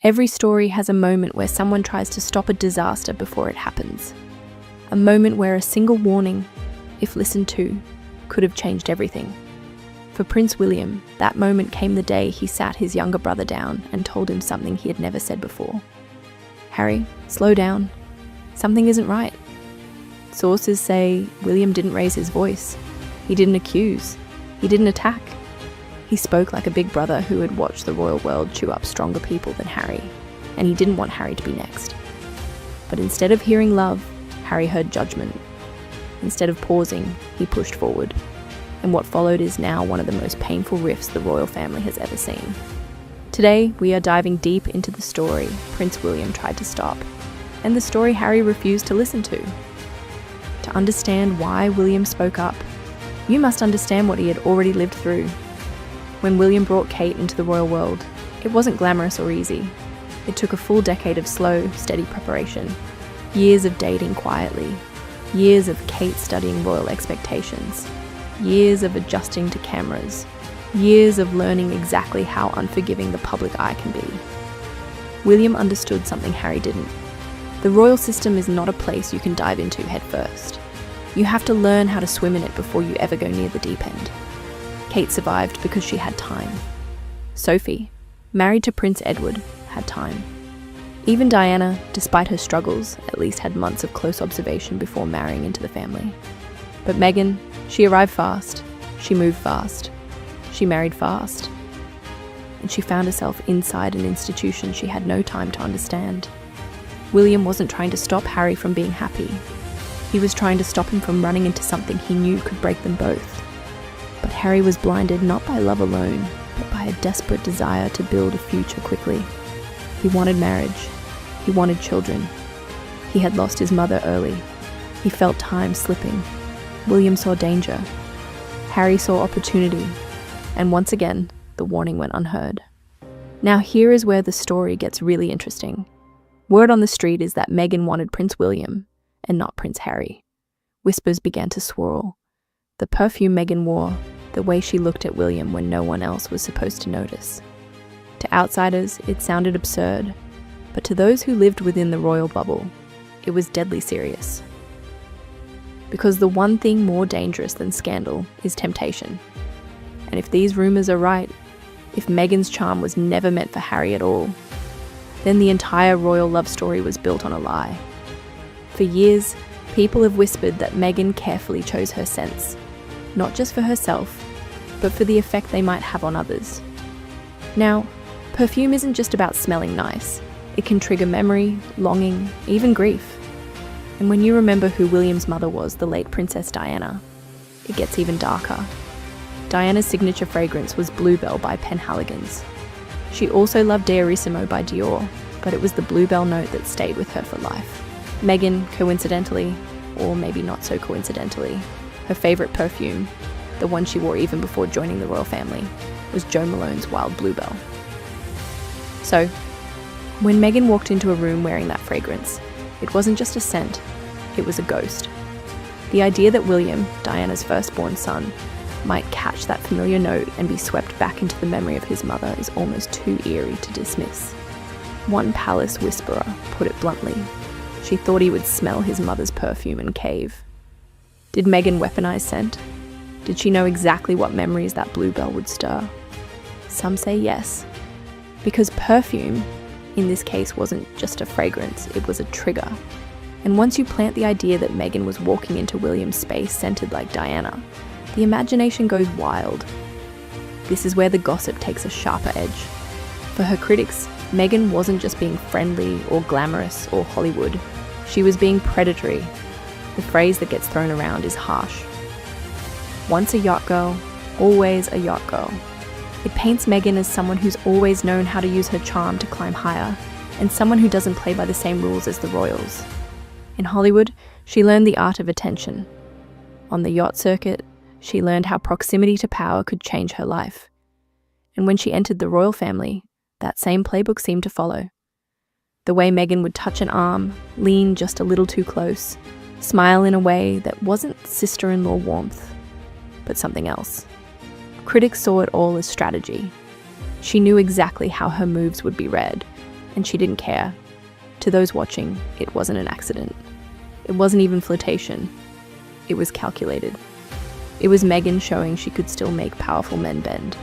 Every story has a moment where someone tries to stop a disaster before it happens. A moment where a single warning, if listened to, could have changed everything. For Prince William, that moment came the day he sat his younger brother down and told him something he had never said before. "Harry, slow down. Something isn't right." Sources say William didn't raise his voice. He didn't accuse. He didn't attack. He spoke like a big brother who had watched the royal world chew up stronger people than Harry, and he didn't want Harry to be next. But instead of hearing love, Harry heard judgment. Instead of pausing, he pushed forward. And what followed is now one of the most painful rifts the royal family has ever seen. Today, we are diving deep into the story Prince William tried to stop, and the story Harry refused to listen to. To understand why William spoke up, you must understand what he had already lived through. When William brought Kate into the royal world, it wasn't glamorous or easy. It took a full decade of slow, steady preparation, years of dating quietly, years of Kate studying royal expectations, years of adjusting to cameras, years of learning exactly how unforgiving the public eye can be. William understood something Harry didn't. The royal system is not a place you can dive into headfirst. You have to learn how to swim in it before you ever go near the deep end. Kate survived because she had time. Sophie, married to Prince Edward, had time. Even Diana, despite her struggles, at least had months of close observation before marrying into the family. But Meghan, she arrived fast, she moved fast, she married fast, and she found herself inside an institution she had no time to understand. William wasn't trying to stop Harry from being happy. He was trying to stop him from running into something he knew could break them both. But Harry was blinded not by love alone, but by a desperate desire to build a future quickly. He wanted marriage. He wanted children. He had lost his mother early. He felt time slipping. William saw danger. Harry saw opportunity. And once again, the warning went unheard. Now here is where the story gets really interesting. Word on the street is that Meghan wanted Prince William and not Prince Harry. Whispers began to swirl. The perfume Meghan wore, the way she looked at William when no one else was supposed to notice. To outsiders, it sounded absurd, but to those who lived within the royal bubble, it was deadly serious. Because the one thing more dangerous than scandal is temptation. And if these rumors are right, if Meghan's charm was never meant for Harry at all, then the entire royal love story was built on a lie. For years, people have whispered that Meghan carefully chose her scents, not just for herself, but for the effect they might have on others. Now, perfume isn't just about smelling nice. It can trigger memory, longing, even grief. And when you remember who William's mother was, the late Princess Diana, it gets even darker. Diana's signature fragrance was Bluebell by Penhaligon's. She also loved Diarissimo by Dior, but it was the Bluebell note that stayed with her for life. Meghan, coincidentally, or maybe not so coincidentally, her favourite perfume, the one she wore even before joining the royal family, was Jo Malone's Wild Bluebell. So, when Meghan walked into a room wearing that fragrance, it wasn't just a scent, it was a ghost. The idea that William, Diana's firstborn son, might catch that familiar note and be swept back into the memory of his mother is almost too eerie to dismiss. One palace whisperer put it bluntly. She thought he would smell his mother's perfume and cave. Did Meghan weaponize scent? Did she know exactly what memories that bluebell would stir? Some say yes, because perfume, in this case, wasn't just a fragrance, it was a trigger. And once you plant the idea that Meghan was walking into William's space scented like Diana, the imagination goes wild. This is where the gossip takes a sharper edge. For her critics, Meghan wasn't just being friendly or glamorous or Hollywood. She was being predatory. The phrase that gets thrown around is harsh. Once a yacht girl, always a yacht girl. It paints Meghan as someone who's always known how to use her charm to climb higher, and someone who doesn't play by the same rules as the royals. In Hollywood, she learned the art of attention. On the yacht circuit, she learned how proximity to power could change her life. And when she entered the royal family, that same playbook seemed to follow. The way Meghan would touch an arm, lean just a little too close, smile in a way that wasn't sister-in-law warmth, but something else. Critics saw it all as strategy. She knew exactly how her moves would be read, and she didn't care. To those watching, it wasn't an accident. It wasn't even flirtation. It was calculated. It was Meghan showing she could still make powerful men bend,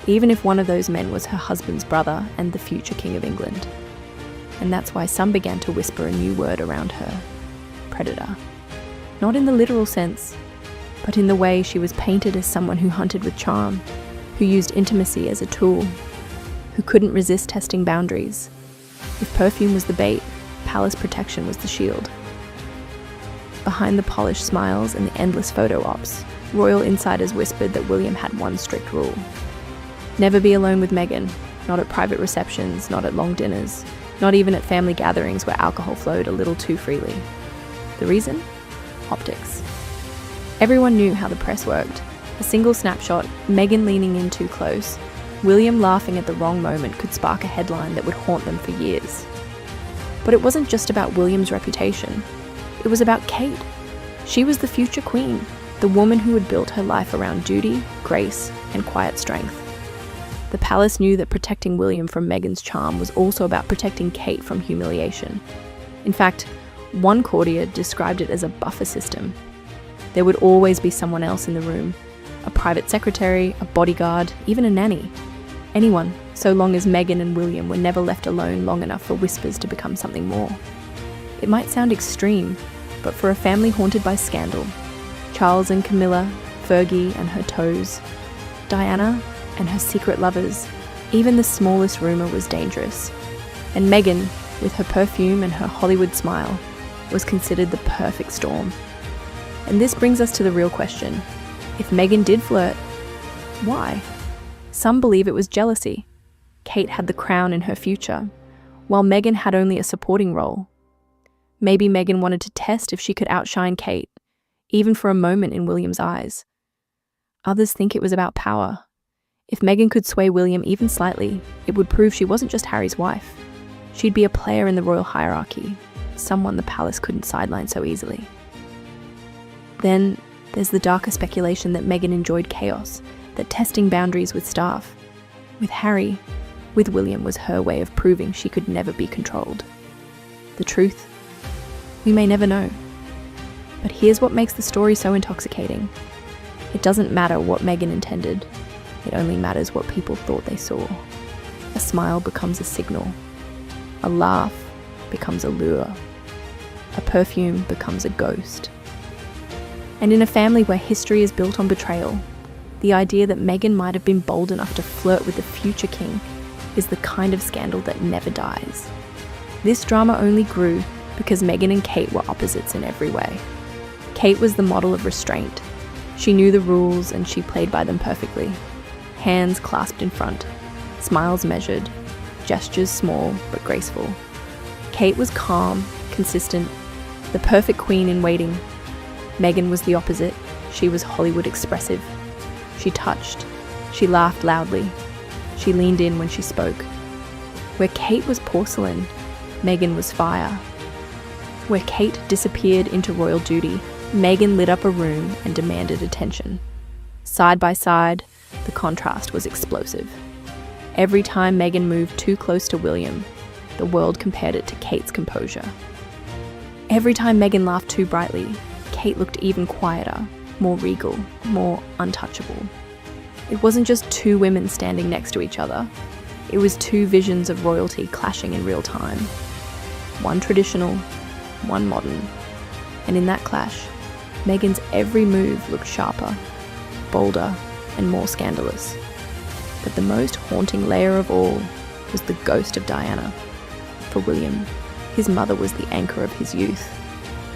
even if one of those men was her husband's brother and the future King of England. And that's why some began to whisper a new word around her: predator. Not in the literal sense, but in the way she was painted as someone who hunted with charm, who used intimacy as a tool, who couldn't resist testing boundaries. If perfume was the bait, palace protection was the shield. Behind the polished smiles and the endless photo ops, royal insiders whispered that William had one strict rule: never be alone with Meghan, not at private receptions, not at long dinners, not even at family gatherings where alcohol flowed a little too freely. The reason? Optics. Everyone knew how the press worked. A single snapshot, Meghan leaning in too close, William laughing at the wrong moment could spark a headline that would haunt them for years. But it wasn't just about William's reputation. It was about Kate. She was the future queen, the woman who had built her life around duty, grace, and quiet strength. The palace knew that protecting William from Meghan's charm was also about protecting Kate from humiliation. In fact, one courtier described it as a buffer system. There would always be someone else in the room, a private secretary, a bodyguard, even a nanny. Anyone, so long as Meghan and William were never left alone long enough for whispers to become something more. It might sound extreme, but for a family haunted by scandal, Charles and Camilla, Fergie and her toes, Diana and her secret lovers, even the smallest rumour was dangerous. And Meghan, with her perfume and her Hollywood smile, was considered the perfect storm. And this brings us to the real question. If Meghan did flirt, why? Some believe it was jealousy. Kate had the crown in her future, while Meghan had only a supporting role. Maybe Meghan wanted to test if she could outshine Kate, even for a moment in William's eyes. Others think it was about power. If Meghan could sway William even slightly, it would prove she wasn't just Harry's wife. She'd be a player in the royal hierarchy, someone the palace couldn't sideline so easily. Then there's the darker speculation that Meghan enjoyed chaos, that testing boundaries with staff. With Harry, with William was her way of proving she could never be controlled. The truth? We may never know. But here's what makes the story so intoxicating. It doesn't matter what Meghan intended. It only matters what people thought they saw. A smile becomes a signal. A laugh becomes a lure. A perfume becomes a ghost. And in a family where history is built on betrayal, the idea that Meghan might have been bold enough to flirt with the future king is the kind of scandal that never dies. This drama only grew because Meghan and Kate were opposites in every way. Kate was the model of restraint. She knew the rules and she played by them perfectly. Hands clasped in front, smiles measured, gestures small but graceful. Kate was calm, consistent, the perfect queen in waiting. Meghan was the opposite. She was Hollywood expressive. She touched. She laughed loudly. She leaned in when she spoke. Where Kate was porcelain, Meghan was fire. Where Kate disappeared into royal duty, Meghan lit up a room and demanded attention. Side by side, the contrast was explosive. Every time Meghan moved too close to William, the world compared it to Kate's composure. Every time Meghan laughed too brightly, Kate looked even quieter, more regal, more untouchable. It wasn't just two women standing next to each other. It was two visions of royalty clashing in real time. One traditional, one modern. And in that clash, Meghan's every move looked sharper, bolder, and more scandalous. But the most haunting layer of all was the ghost of Diana. For William, his mother was the anchor of his youth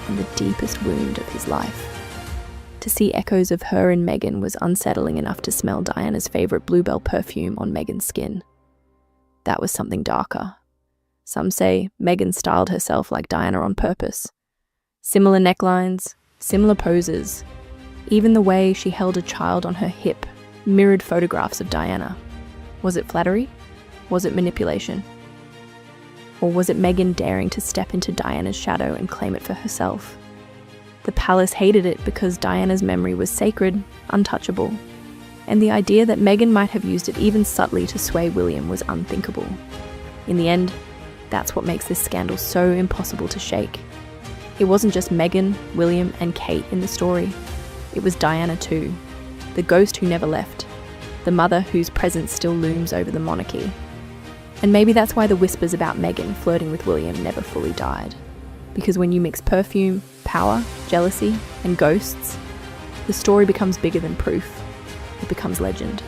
and the deepest wound of his life. To see echoes of her in Meghan was unsettling enough to smell Diana's favourite bluebell perfume on Meghan's skin. That was something darker. Some say Meghan styled herself like Diana on purpose. Similar necklines, similar poses. Even the way she held a child on her hip mirrored photographs of Diana. Was it flattery? Was it manipulation? Or was it Meghan daring to step into Diana's shadow and claim it for herself? The palace hated it because Diana's memory was sacred, untouchable, and the idea that Meghan might have used it even subtly to sway William was unthinkable. In the end, that's what makes this scandal so impossible to shake. It wasn't just Meghan, William, and Kate in the story. It was Diana too, the ghost who never left, the mother whose presence still looms over the monarchy. And maybe that's why the whispers about Meghan flirting with William never fully died. Because when you mix perfume, power, jealousy, and ghosts, the story becomes bigger than proof. It becomes legend.